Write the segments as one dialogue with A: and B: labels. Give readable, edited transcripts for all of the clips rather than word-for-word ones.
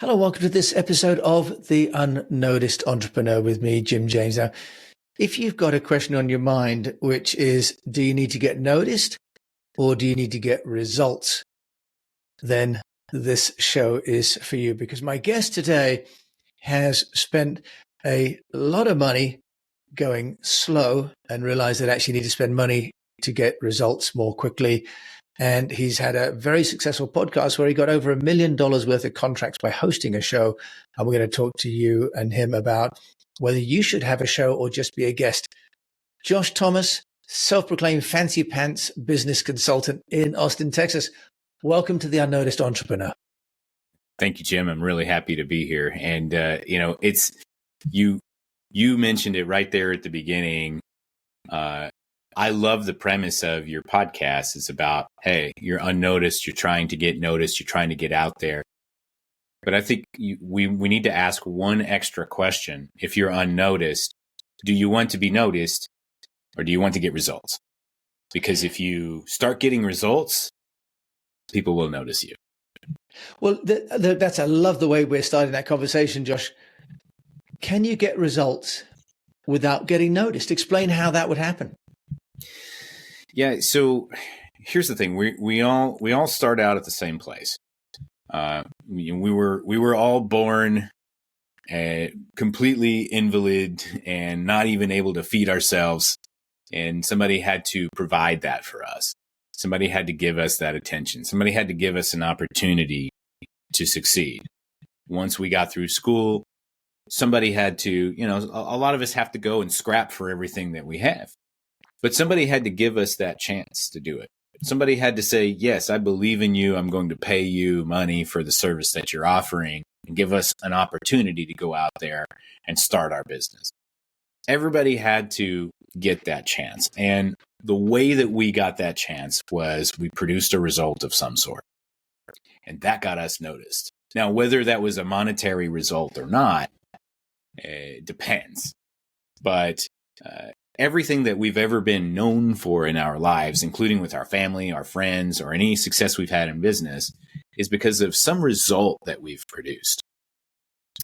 A: Hello, welcome to this episode of The Unnoticed Entrepreneur with me, Jim James. Now, if you've got a question on your mind, which is, do you need to get noticed or do you need to get results? Then this show is for you, because my guest today has spent a lot of money going slow and realized that actually need to spend money to get results more quickly. And he's had a very successful podcast where he got over $1 million worth of contracts by hosting a show. And we're going to talk to you and him about whether you should have a show or just be a guest. Josh Thomas, self-proclaimed fancy pants business consultant in Austin, Texas. Welcome to The Unnoticed Entrepreneur.
B: Thank you, Jim. I'm really happy to be here. And, it's you mentioned it right there at the beginning. I love the premise of your podcast. It's about, hey, you're unnoticed. You're trying to get noticed. You're trying to get out there. But I think we need to ask one extra question. If you're unnoticed, do you want to be noticed or do you want to get results? Because if you start getting results, people will notice you.
A: Well, I love the way we're starting that conversation, Josh. Can you get results without getting noticed? Explain how that would happen.
B: Yeah. So here's the thing. We all start out at the same place. We were all born completely invalid and not even able to feed ourselves. And somebody had to provide that for us. Somebody had to give us that attention. Somebody had to give us an opportunity to succeed. Once we got through school, somebody had to, a lot of us have to go and scrap for everything that we have. But somebody had to give us that chance to do it. Somebody had to say, yes, I believe in you. I'm going to pay you money for the service that you're offering, and give us an opportunity to go out there and start our business. Everybody had to get that chance. And the way that we got that chance was we produced a result of some sort. And that got us noticed. Now, whether that was a monetary result or not, depends. But everything that we've ever been known for in our lives, including with our family, our friends, or any success we've had in business, is because of some result that we've produced.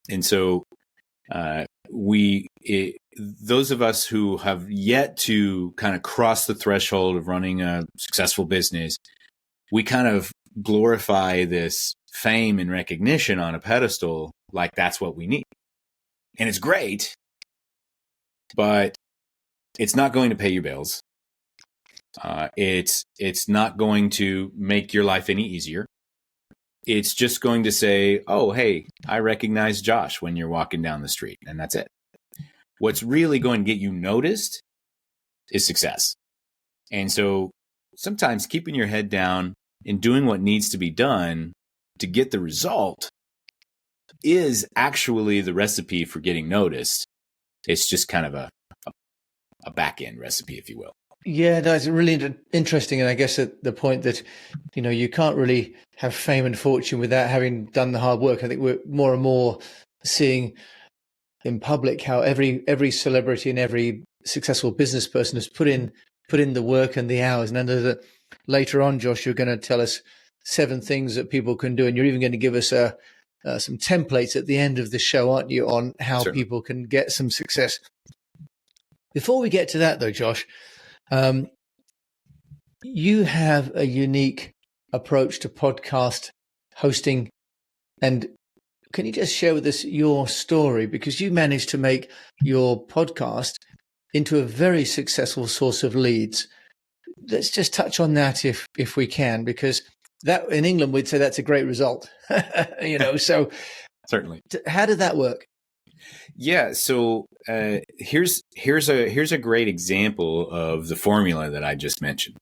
B: And so those of us who have yet to kind of cross the threshold of running a successful business, we kind of glorify this fame and recognition on a pedestal like that's what we need. And it's great, but it's not going to pay your bills. It's not going to make your life any easier. It's just going to say, oh, hey, I recognize Josh when you're walking down the street, and that's it. What's really going to get you noticed is success. And so sometimes keeping your head down and doing what needs to be done to get the result is actually the recipe for getting noticed. It's just kind of a back-end recipe, if you will.
A: Yeah, that's really interesting. And I guess at the point that, you can't really have fame and fortune without having done the hard work. I think we're more and more seeing in public how every celebrity and every successful business person has put in the work and the hours. And I know that later on, Josh, you're going to tell us 7 things that people can do. And you're even going to give us some templates at the end of the show, aren't you, on how
B: Certainly.
A: people can get some success. Before we get to that, though, Josh, you have a unique approach to podcast hosting. And can you just share with us your story? Because you managed to make your podcast into a very successful source of leads. Let's just touch on that if we can, because that in England, we'd say that's a great result. So
B: Certainly.
A: How did that work?
B: Yeah. So here's a great example of the formula that I just mentioned.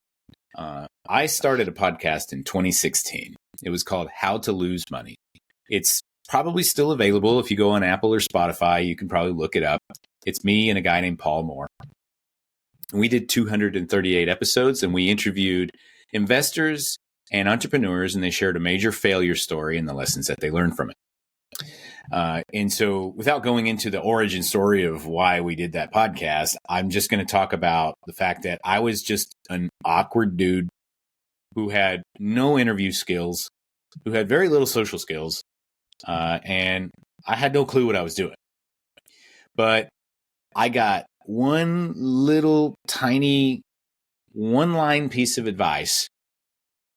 B: I started a podcast in 2016. It was called How to Lose Money. It's probably still available. If you go on Apple or Spotify, you can probably look it up. It's me and a guy named Paul Moore. We did 238 episodes, and we interviewed investors and entrepreneurs, and they shared a major failure story and the lessons that they learned from it. And so without going into the origin story of why we did that podcast, I'm just going to talk about the fact that I was just an awkward dude who had no interview skills, who had very little social skills, And I had no clue what I was doing. But I got one little tiny one-line piece of advice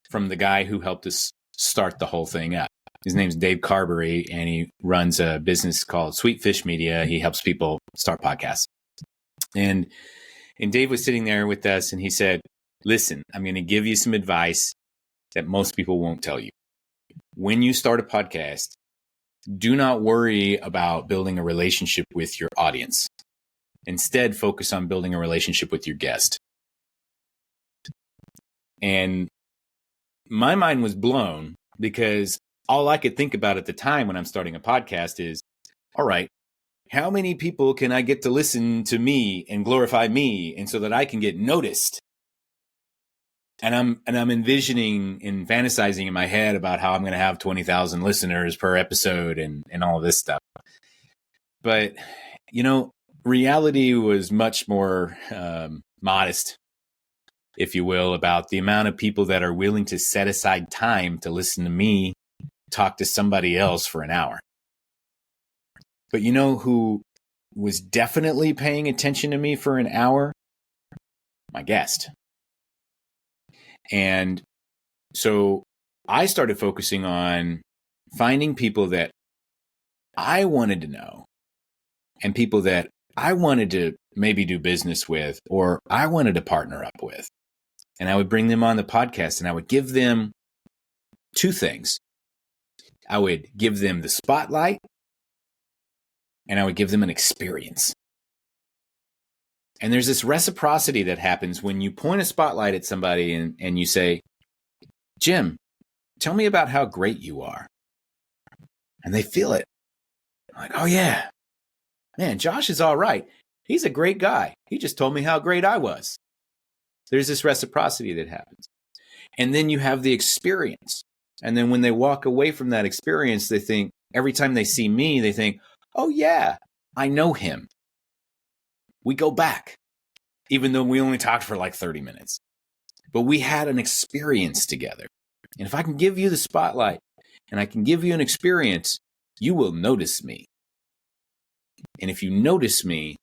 B: from the guy who helped us start the whole thing up. His name's Dave Carberry, and he runs a business called Sweet Fish Media. He helps people start podcasts. And Dave was sitting there with us, and he said, listen, I'm going to give you some advice that most people won't tell you. When you start a podcast, do not worry about building a relationship with your audience. Instead, focus on building a relationship with your guest. And my mind was blown because all I could think about at the time when I'm starting a podcast is, all right, how many people can I get to listen to me and glorify me and so that I can get noticed? And I'm envisioning and fantasizing in my head about how I'm going to have 20,000 listeners per episode and all of this stuff. But, reality was much more modest, if you will, about the amount of people that are willing to set aside time to listen to me talk to somebody else for an hour. But you know who was definitely paying attention to me for an hour? My guest. And so I started focusing on finding people that I wanted to know and people that I wanted to maybe do business with or I wanted to partner up with. And I would bring them on the podcast and I would give them two things. I would give them the spotlight and I would give them an experience. And there's this reciprocity that happens when you point a spotlight at somebody and you say, Jim, tell me about how great you are. And they feel it. Like, oh yeah, man, Josh is all right. He's a great guy. He just told me how great I was. There's this reciprocity that happens. And then you have the experience. And then when they walk away from that experience, they think, every time they see me, they think, oh yeah, I know him. We go back, even though we only talked for like 30 minutes. But we had an experience together. And if I can give you the spotlight and I can give you an experience, you will notice me. And if you notice me,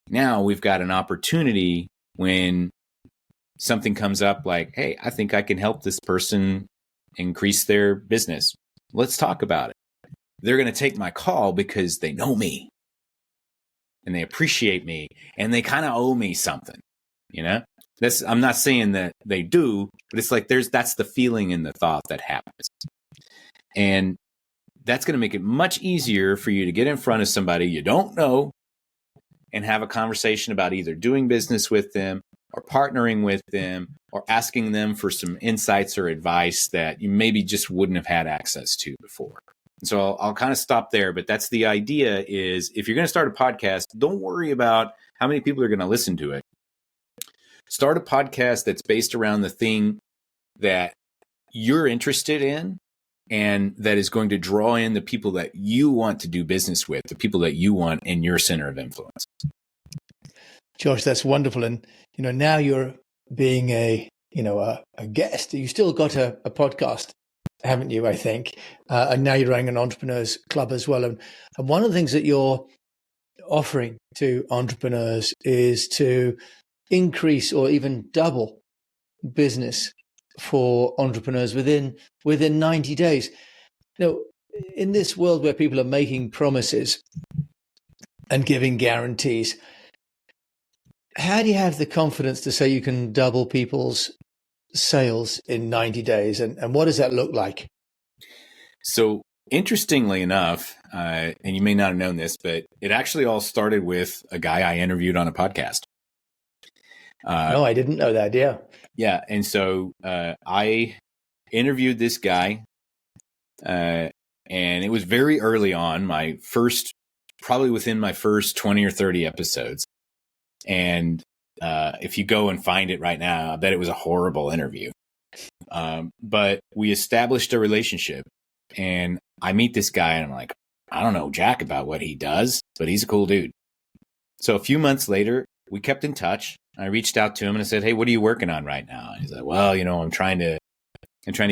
B: now we've got an opportunity when something comes up like, hey, I think I can help this person increase their business. Let's talk about it. They're going to take my call because they know me and they appreciate me and they kind of owe me something, I'm not saying that they do, but it's like that's the feeling and the thought that happens. And that's going to make it much easier for you to get in front of somebody you don't know and have a conversation about either doing business with them or partnering with them or asking them for some insights or advice that you maybe just wouldn't have had access to before. And so I'll kind of stop there, but that's the idea is if you're going to start a podcast, don't worry about how many people are going to listen to it. Start a podcast that's based around the thing that you're interested in and that is going to draw in the people that you want to do business with, the people that you want in your center of influence.
A: Josh, that's wonderful. And, now you're being a guest. You still got a podcast, haven't you, I think? And now you're running an entrepreneurs club as well. And one of the things that you're offering to entrepreneurs is to increase or even double business for entrepreneurs within 90 days. In this world where people are making promises and giving guarantees, how do you have the confidence to say you can double people's sales in 90 days? And what does that look like?
B: So interestingly enough, and you may not have known this, but it actually all started with a guy I interviewed on a podcast.
A: No, I didn't know that. Yeah.
B: Yeah. And so I interviewed this guy and it was very early on, probably within my first 20 or 30 episodes. And if you go and find it right now, I bet it was a horrible interview. But we established a relationship and I meet this guy and I'm like, I don't know jack about what he does, but he's a cool dude. So a few months later, we kept in touch. I reached out to him and I said, hey, what are you working on right now? And he's like, well, I'm trying to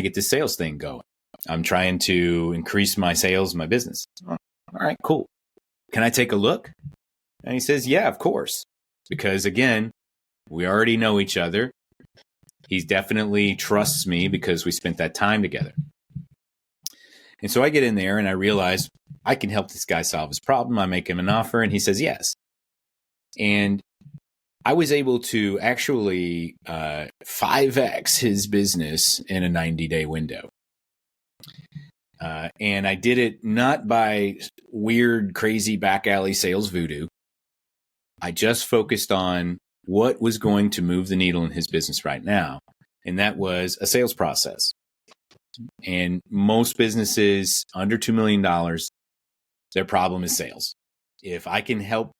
B: get this sales thing going. I'm trying to increase my sales, my business. Oh, all right, cool. Can I take a look? And he says, yeah, of course. Because again, we already know each other. He definitely trusts me because we spent that time together. And so I get in there and I realize I can help this guy solve his problem. I make him an offer and he says yes. And I was able to actually 5X his business in a 90-day window. And I did it not by weird, crazy back alley sales voodoo. I just focused on what was going to move the needle in his business right now. And that was a sales process. And most businesses under $2 million, their problem is sales. If I can help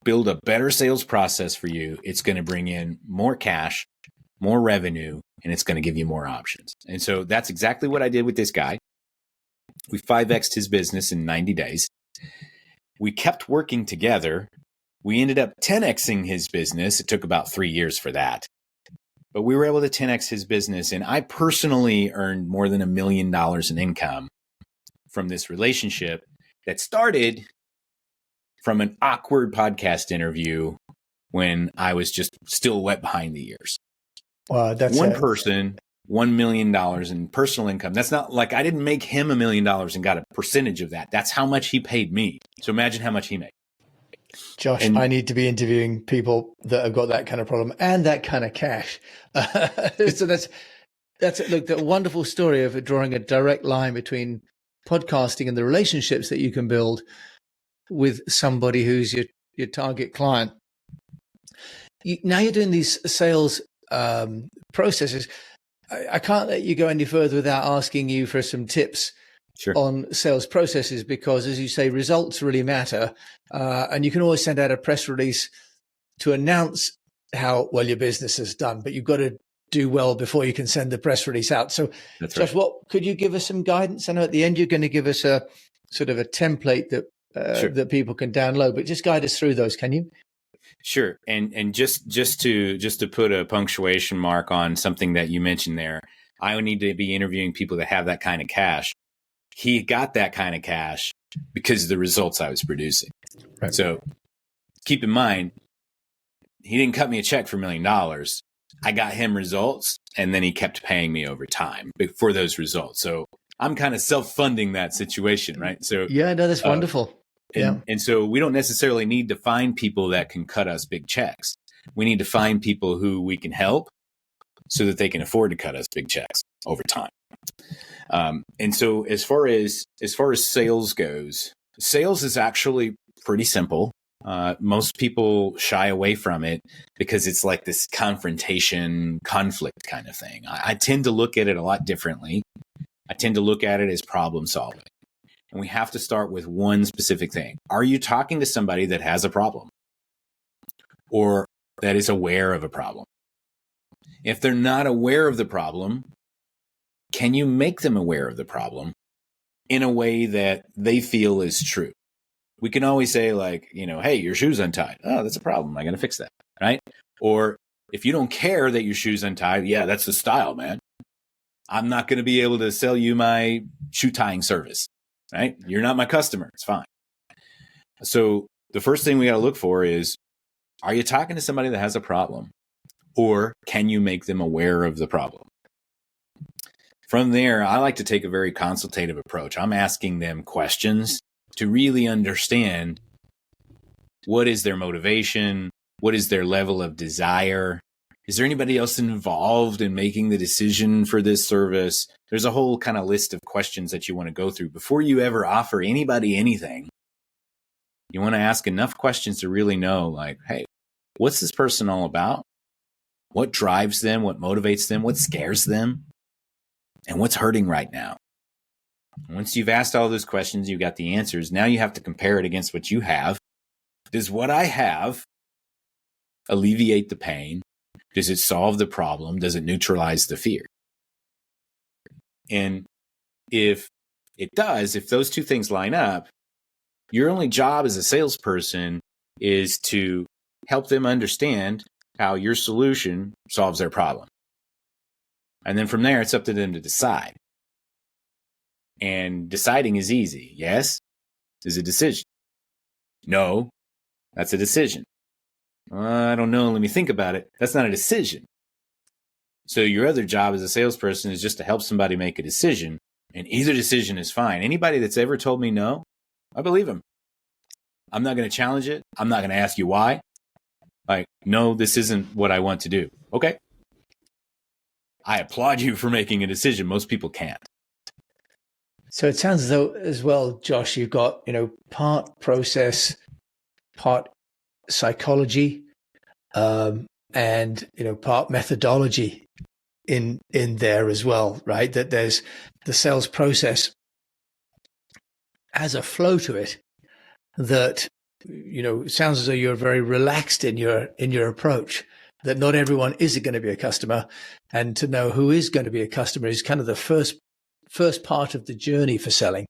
B: build a better sales process for you, it's going to bring in more cash, more revenue, and it's going to give you more options. And so that's exactly what I did with this guy. We 5X'd his business in 90 days. We kept working together. We ended up 10Xing his business. It took about 3 years for that. But we were able to 10X his business. And I personally earned more than $1 million in income from this relationship that started from an awkward podcast interview when I was just still wet behind the ears.
A: Wow, that's
B: one person, $1 million in personal income. That's not like I didn't make him $1 million and got a percentage of that. That's how much he paid me. So imagine how much he made.
A: Josh, I need to be interviewing people that have got that kind of problem and that kind of cash. So that's look, the wonderful story of drawing a direct line between podcasting and the relationships that you can build with somebody who's your target client. Now you're doing these sales processes. I can't let you go any further without asking you for some tips on sales processes, because as you say, results really matter. And you can always send out a press release to announce how well your business has done, but you've got to do well before you can send the press release out. So Josh, what could you give us some guidance? I know at the end, you're going to give us a sort of a template that that people can download, but just guide us through those. Can you?
B: Sure. And just to put a punctuation mark on something that you mentioned there, I would need to be interviewing people that have that kind of cash. He got that kind of cash because of the results I was producing. Right. So keep in mind, he didn't cut me a check for $1 million. I got him results, and then he kept paying me over time for those results. So I'm kind of self-funding that situation, right? So
A: yeah, no, that's wonderful.
B: And so we don't necessarily need to find people that can cut us big checks. We need to find people who we can help so that they can afford to cut us big checks over time. And so as far as sales goes, sales is actually pretty simple. Most people shy away from it because it's like this confrontation, conflict kind of thing. I tend to look at it a lot differently. I tend to look at it as problem solving. And we have to start with one specific thing. Are you talking to somebody that has a problem or that is aware of a problem? If they're not aware of the problem, can you make them aware of the problem in a way that they feel is true? We can always say like, hey, your shoe's untied. Oh, that's a problem. I got to fix that, right? Or if you don't care that your shoe's untied, yeah, that's the style, man. I'm not going to be able to sell you my shoe tying service, right? You're not my customer. It's fine. So the first thing we got to look for is, are you talking to somebody that has a problem, or can you make them aware of the problem? From there, I like to take a very consultative approach. I'm asking them questions to really understand what is their motivation, what is their level of desire. Is there anybody else involved in making the decision for this service? There's a whole kind of list of questions that you want to go through before you ever offer anybody anything. You want to ask enough questions to really know, like, hey, what's this person all about? What drives them? What motivates them? What scares them? And what's hurting right now? Once you've asked all those questions, you've got the answers. Now you have to compare it against what you have. Does what I have alleviate the pain? Does it solve the problem? Does it neutralize the fear? And if it does, if those two things line up, your only job as a salesperson is to help them understand how your solution solves their problem. And then from there, it's up to them to decide. And deciding is easy. Yes is a decision. No, that's a decision. I don't know. Let me think about it. That's not a decision. So your other job as a salesperson is just to help somebody make a decision. And either decision is fine. Anybody that's ever told me no, I believe him. I'm not going to challenge it. I'm not going to ask you why. Like, no, this isn't what I want to do. Okay. I applaud you for making a decision. Most people can't.
A: So it sounds as though, as well, Josh, you've got, part process, part psychology, and part methodology in there as well, right? That there's the sales process has a flow to it that it sounds as though you're very relaxed in your approach. That not everyone is going to be a customer, and to know who is going to be a customer is kind of the first part of the journey for selling.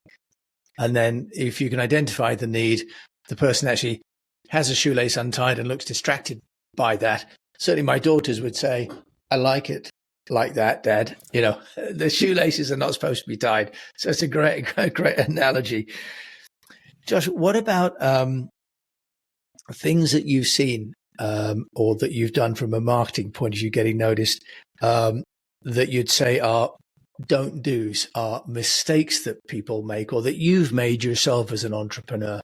A: And then if you can identify the need, the person actually has a shoelace untied and looks distracted by that. Certainly my daughters would say, I like it like that, Dad. The shoelaces are not supposed to be tied. So it's a great analogy. Josh, what about things that you've seen or that you've done from a marketing point of view, getting noticed, that you'd say are don't do's, are mistakes that people make or that you've made yourself as an entrepreneur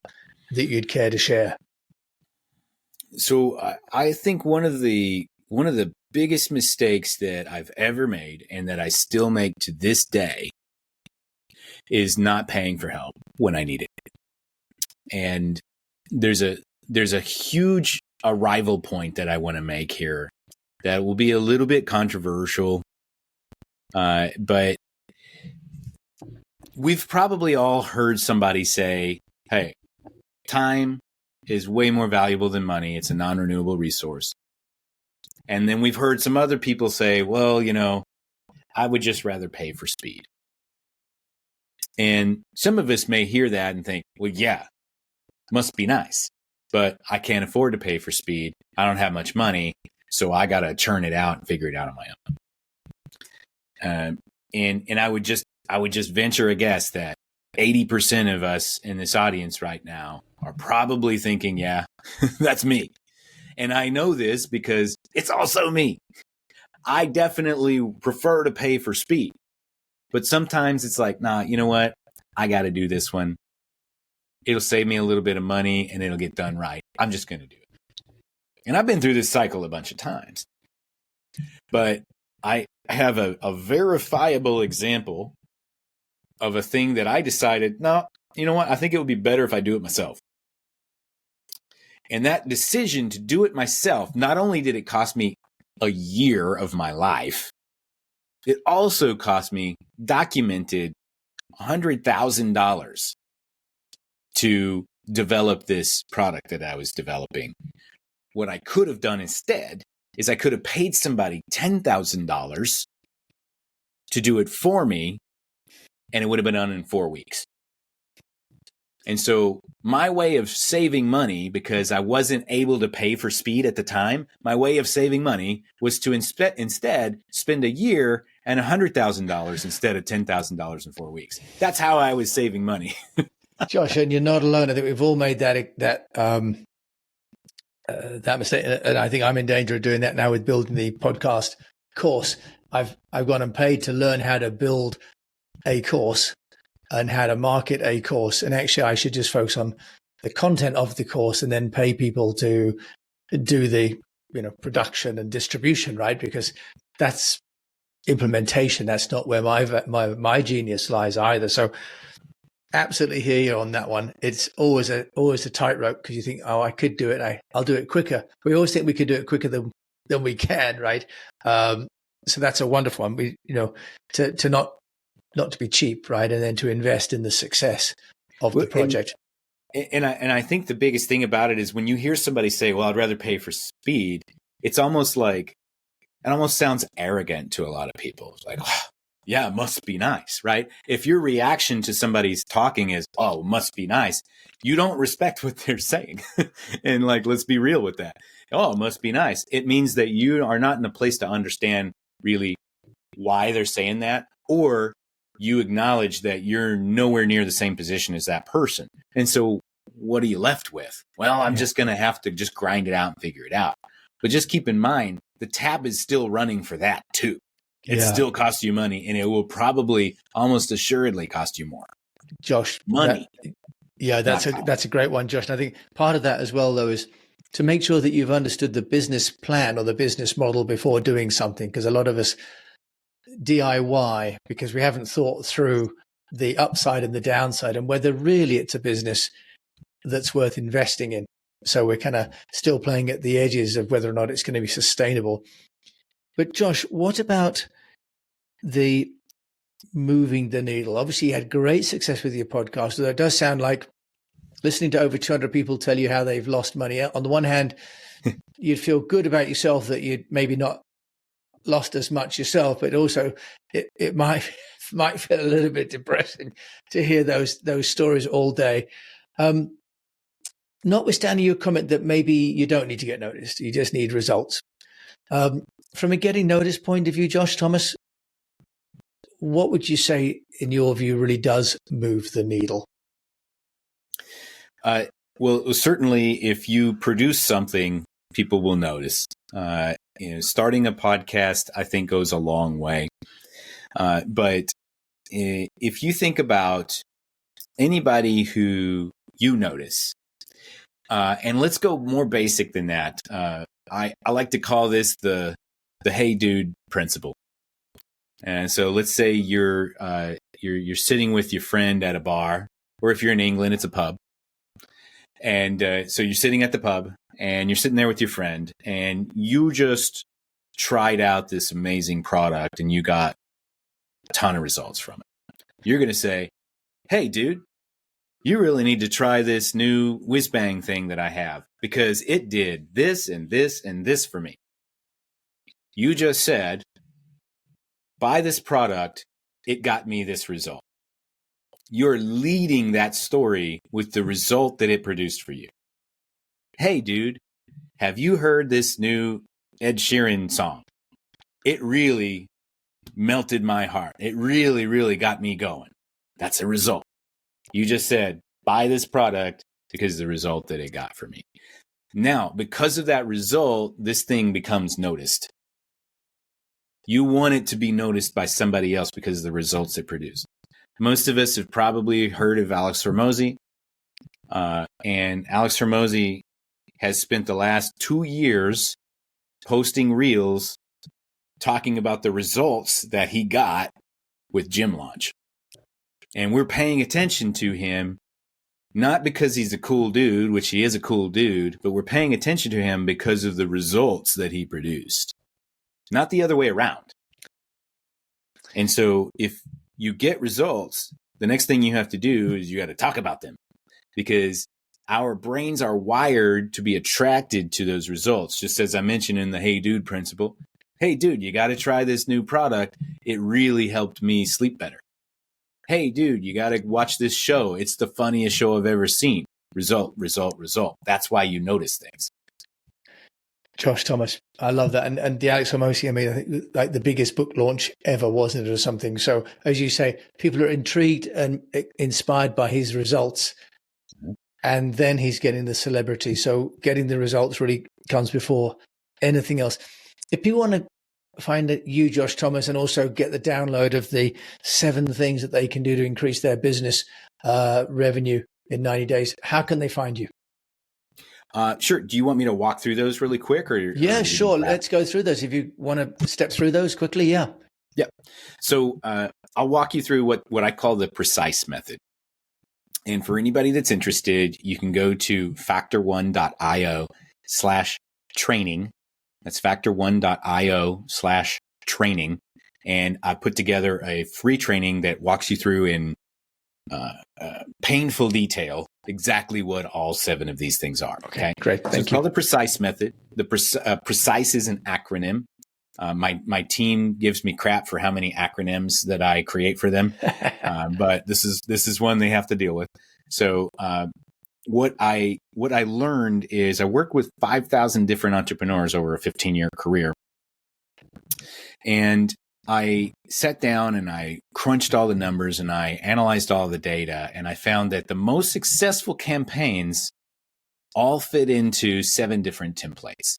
A: that you'd care to share?
B: So I think one of the biggest mistakes that I've ever made and that I still make to this day is not paying for help when I need it. And there's a huge arrival point that I want to make here that will be a little bit controversial. But we've probably all heard somebody say, hey, time is way more valuable than money. It's a non-renewable resource. And then we've heard some other people say, well, I would just rather pay for speed. And some of us may hear that and think, well, yeah, must be nice, but I can't afford to pay for speed. I don't have much money, so I got to churn it out and figure it out on my own. And I would just venture a guess that 80% of us in this audience right now are probably thinking, yeah, that's me. And I know this because it's also me. I definitely prefer to pay for speed, but sometimes it's like, nah, you know what? I got to do this one. It'll save me a little bit of money and it'll get done right. I'm just going to do it. And I've been through this cycle a bunch of times, but I have a verifiable example of a thing that I decided, no, you know what? I think it would be better if I do it myself. And that decision to do it myself, not only did it cost me a year of my life, it also cost me documented $100,000 to develop this product that I was developing. What I could have done instead is I could have paid somebody $10,000 to do it for me, and it would have been done in 4 weeks. And so my way of saving money, because I wasn't able to pay for speed at the time, my way of saving money was to instead spend a year and $100,000 instead of $10,000 in 4 weeks. That's how I was saving money.
A: Josh, and you're not alone. I think we've all made that mistake, and I think I'm in danger of doing that now with building the podcast course. I've gone and paid to learn how to build a course and how to market a course, and actually I should just focus on the content of the course and then pay people to do the production and distribution, right? Because that's implementation. That's not where my genius lies either. So absolutely hear you on that one. It's always a tightrope because you think, oh, I could do it. I'll do it quicker. We always think we could do it quicker than we can, right? So that's a wonderful one. We, to not to be cheap, right? And then to invest in the success of the project.
B: And I think the biggest thing about it is when you hear somebody say, well, I'd rather pay for speed, it's almost like, it almost sounds arrogant to a lot of people. It's like, oh, yeah, it must be nice, right? If your reaction to somebody's talking is, oh, must be nice, you don't respect what they're saying. And let's be real with that. Oh, it must be nice. It means that you are not in a place to understand really why they're saying that, or you acknowledge that you're nowhere near the same position as that person. And so what are you left with? Well, I'm just going to have to just grind it out and figure it out. But just keep in mind, the tab is still running for that too. It still costs you money, and it will probably almost assuredly cost you more.
A: Josh,
B: money.
A: That's a great one, Josh. And I think part of that as well, though, is to make sure that you've understood the business plan or the business model before doing something, because a lot of us DIY because we haven't thought through the upside and the downside and whether really it's a business that's worth investing in. So we're kind of still playing at the edges of whether or not it's going to be sustainable. But Josh, what about the moving the needle? Obviously, you had great success with your podcast, although it does sound like listening to over 200 people tell you how they've lost money. On the one hand, you'd feel good about yourself that you'd maybe not lost as much yourself, but also it might feel a little bit depressing to hear those stories all day. Notwithstanding your comment that maybe you don't need to get noticed, you just need results. From a getting noticed point of view, Josh Thomas, what would you say, in your view, really does move the needle?
B: Well, certainly, if you produce something, people will notice. Starting a podcast, I think, goes a long way. But if you think about anybody who you notice, and let's go more basic than that. I like to call this the hey dude principle. And so let's say you're sitting with your friend at a bar, or if you're in England, it's a pub. And so you're sitting at the pub and you're sitting there with your friend and you just tried out this amazing product and you got a ton of results from it. You're going to say, hey, dude, you really need to try this new whiz-bang thing that I have because it did this and this and this for me. You just said, buy this product, it got me this result. You're leading that story with the result that it produced for you. Hey, dude, have you heard this new Ed Sheeran song? It really melted my heart. It really, really got me going. That's a result. You just said, buy this product because of the result that it got for me. Now, because of that result, this thing becomes noticed. You want it to be noticed by somebody else because of the results it produced. Most of us have probably heard of Alex Hormozi. And Alex Hormozi has spent the last 2 years posting reels talking about the results that he got with Gym Launch. And we're paying attention to him, not because he's a cool dude, which he is a cool dude, but we're paying attention to him because of the results that he produced, not the other way around. And so if you get results, the next thing you have to do is you got to talk about them, because our brains are wired to be attracted to those results. Just as I mentioned in the hey dude principle, hey dude, you got to try this new product. It really helped me sleep better. Hey dude, you got to watch this show. It's the funniest show I've ever seen. Result, result, result. That's why you notice things.
A: Josh Thomas, I love that. And the Alex Hormozi, I mean, I think like the biggest book launch ever, wasn't it, or something? So as you say, people are intrigued and inspired by his results. And then he's getting the celebrity. So getting the results really comes before anything else. If people want to find you, Josh Thomas, and also get the download of the 7 things that they can do to increase their business revenue in 90 days, how can they find you?
B: Sure. Do you want me to walk through those really quick?
A: Yeah, sure. Let's go through those. If you want to step through those quickly, yeah.
B: Yeah. So I'll walk you through what I call the precise method. And for anybody that's interested, you can go to factor1.io/training. That's factor1.io/training. And I put together a free training that walks you through in painful detail exactly what all 7 of these things are. Okay,
A: great.
B: So it's called the precise method. The precise is an acronym. My team gives me crap for how many acronyms that I create for them, but this is one they have to deal with. So what I learned is I worked with 5,000 different entrepreneurs over a 15-year career, and I sat down and I crunched all the numbers and I analyzed all the data, and I found that the most successful campaigns all fit into 7 different templates.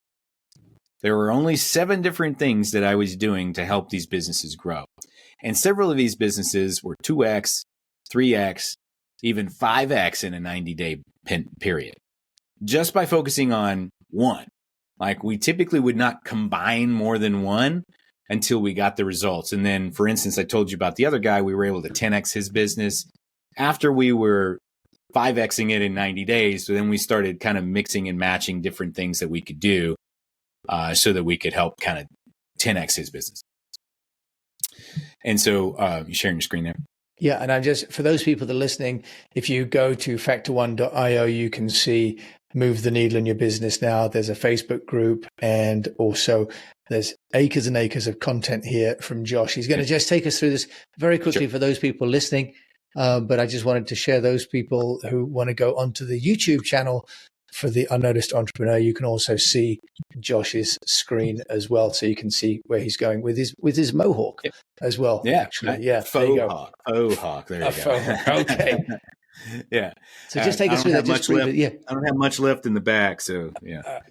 B: There were only 7 different things that I was doing to help these businesses grow. And several of these businesses were 2x, 3x, even 5x in a 90-day period, just by focusing on one. Like, we typically would not combine more than one until we got the results. And then, for instance, I told you about the other guy, we were able to 10x his business after we were 5xing it in 90 days. So then we started kind of mixing and matching different things that we could do so that we could help kind of 10x his business. And so you sharing your screen there?
A: Yeah. And I'm just, for those people that are listening, if you go to factor1.io, you can see Move the Needle in Your Business Now. There's a Facebook group, and also there's acres and acres of content here from Josh. He's going to just take us through this very quickly for those people listening. But I just wanted to share those people who want to go onto the YouTube channel for the Unnoticed Entrepreneur. You can also see Josh's screen as well, so you can see where he's going with his mohawk as well.
B: Yeah,
A: actually, yeah.
B: Faux hawk. Faux hawk. There you go.
A: Okay.
B: Yeah.
A: So just take us through that. Just briefly. Yeah.
B: I don't have much left in the back, so yeah.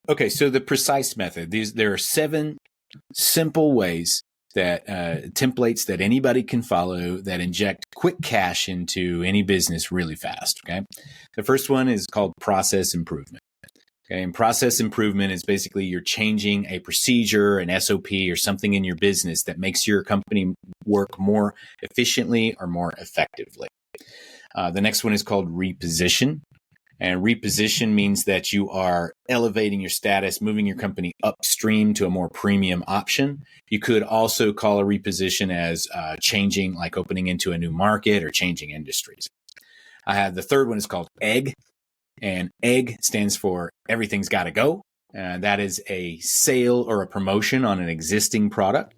B: Okay. So the precise method. There are 7 simple ways that templates that anybody can follow that inject quick cash into any business really fast. Okay. The first one is called process improvement. Okay. And process improvement is basically you're changing a procedure, an SOP, or something in your business that makes your company work more efficiently or more effectively. The next one is called reposition. And reposition means that you are elevating your status, moving your company upstream to a more premium option. You could also call a reposition as changing, like opening into a new market or changing industries. The third one is called egg. And egg stands for everything's got to go. That is a sale or a promotion on an existing product.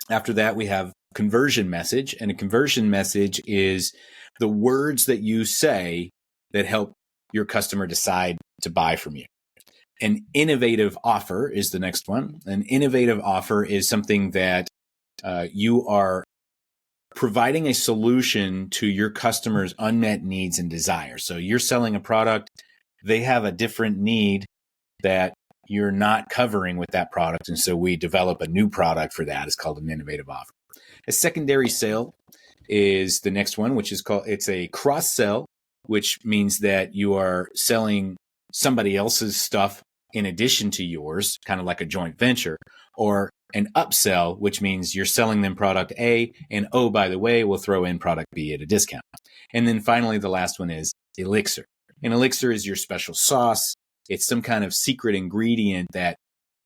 B: After that, we have conversion message. And a conversion message is the words that you say that help your customer decide to buy from you. An innovative offer is the next one. An innovative offer is something that you are providing a solution to your customer's unmet needs and desires. So you're selling a product, they have a different need that you're not covering with that product. And so we develop a new product for that. It's called an innovative offer. A secondary sale is the next one, which is it's a cross sell, which means that you are selling somebody else's stuff in addition to yours, kind of like a joint venture, or an upsell, which means you're selling them product A, and oh, by the way, we'll throw in product B at a discount. And then finally, the last one is elixir. An elixir is your special sauce. It's some kind of secret ingredient that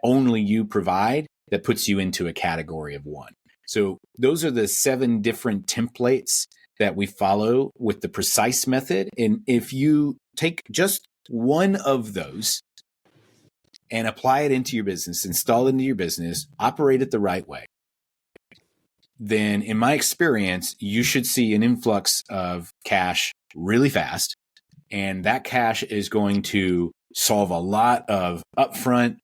B: only you provide that puts you into a category of one. So those are the 7 different templates that we follow with the precise method. And if you take just one of those and apply it into your business, install it into your business, operate it the right way, then in my experience, you should see an influx of cash really fast. And that cash is going to solve a lot of upfront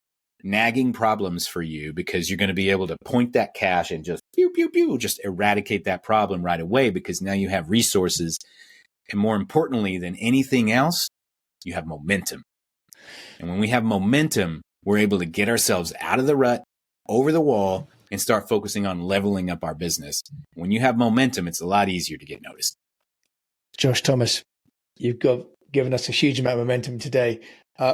B: nagging problems for you, because you're going to be able to point that cash and just pew, pew, pew, just eradicate that problem right away, because now you have resources. And more importantly than anything else, you have momentum. And when we have momentum, we're able to get ourselves out of the rut, over the wall, and start focusing on leveling up our business. When you have momentum, it's a lot easier to get noticed.
A: Josh Thomas, you've given us a huge amount of momentum today.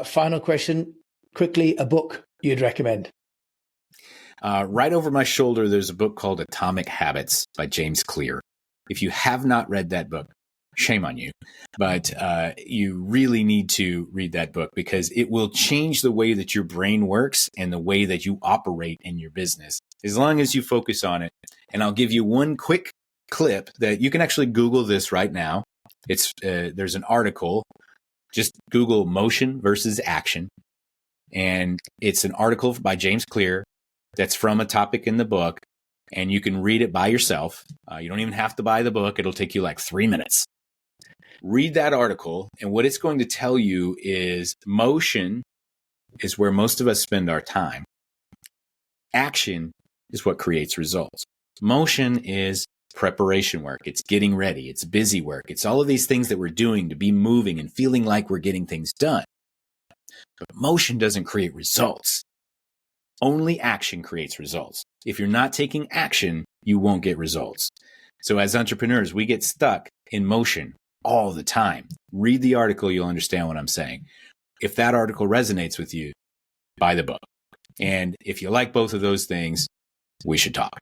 A: Final question, quickly, a book you'd recommend?
B: Right over my shoulder, there's a book called Atomic Habits by James Clear. If you have not read that book, shame on you. But you really need to read that book, because it will change the way that your brain works and the way that you operate in your business, as long as you focus on it. And I'll give you one quick clip that you can actually Google this right now. There's an article. Just Google motion versus action. And it's an article by James Clear that's from a topic in the book. And you can read it by yourself. You don't even have to buy the book. It'll take you like 3 minutes. Read that article. And what it's going to tell you is motion is where most of us spend our time. Action is what creates results. Motion is preparation work. It's getting ready. It's busy work. It's all of these things that we're doing to be moving and feeling like we're getting things done. But motion doesn't create results. Only action creates results. If you're not taking action, you won't get results. So as entrepreneurs, we get stuck in motion all the time. Read the article, you'll understand what I'm saying. If that article resonates with you, buy the book. And if you like both of those things, we should talk.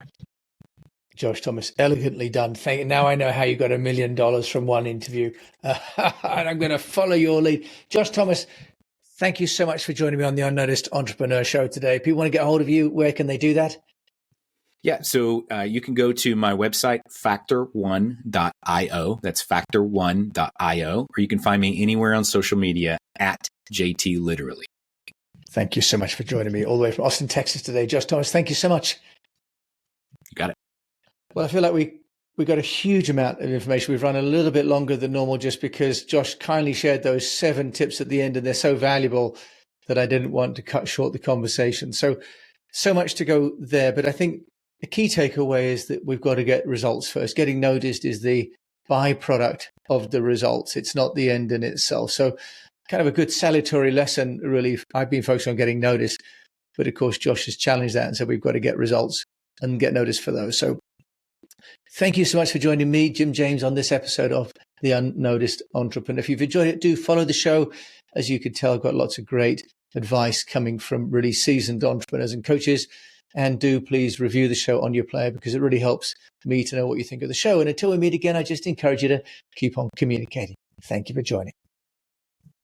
A: Josh Thomas, elegantly done. Thank you. Now I know how you got $1 million from one interview. And I'm going to follow your lead. Josh Thomas, thank you so much for joining me on the Unnoticed Entrepreneur Show today. If people want to get a hold of you, where can they do that?
B: Yeah, so you can go to my website, factor1.io. That's factor1.io. Or you can find me anywhere on social media at JT Literally.
A: Thank you so much for joining me all the way from Austin, Texas today. Josh Thomas, thank you so much.
B: You got it.
A: Well, I feel like we got a huge amount of information. We've run a little bit longer than normal just because Josh kindly shared those 7 tips at the end, and they're so valuable that I didn't want to cut short the conversation. So much to go there. But I think the key takeaway is that we've got to get results first. Getting noticed is the byproduct of the results. It's not the end in itself. So kind of a good salutary lesson, really. I've been focused on getting noticed, but of course, Josh has challenged that and said we've got to get results and get noticed for those. So thank you so much for joining me, Jim James, on this episode of The Unnoticed Entrepreneur. If you've enjoyed it, do follow the show. As you can tell, I've got lots of great advice coming from really seasoned entrepreneurs and coaches. And do please review the show on your player because it really helps me to know what you think of the show. And until we meet again, I just encourage you to keep on communicating. Thank you for joining.